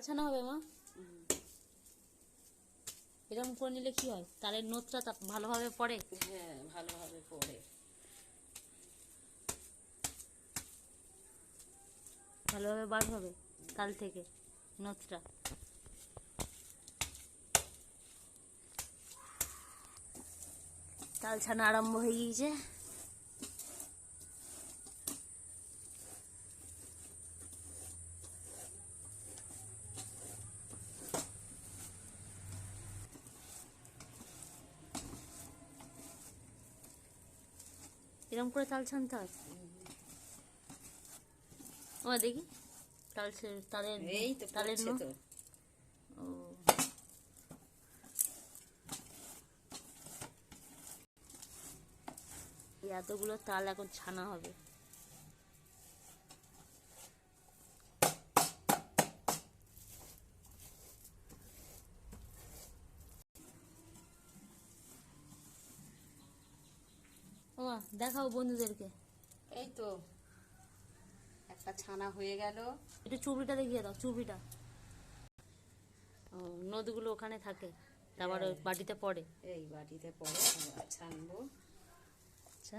ছানা হবে মা। এরকম করে নিলে কি হয়, তালের নোটটা ভালোভাবে পড়ে। হ্যাঁ, ভালোভাবে পড়ে, ভালোভাবে বার হবে তাল থেকে নোটটা। তাল ছানা আরম্ভ হয়ে গিয়েছে। এরকম করে তাল ছানতে হয়। ও দেখি তালের এই তো তালের পড়ছে নোট। তো। ও, এই এতগুলো তাল এখন ছানা হবে। ও মা, দেখাও বন্ধুদেরকে। এই তো একটা ছানা হয়ে গেল। একটু চুবড়িটা দেখিয়ে দাও, চুবড়িটা। ও, নদগুলো ওখানে থাকে, তারপর ওই বাটিতে পড়ে। এই বাটিতে পড়ে আবার ছানবো। আচ্ছা।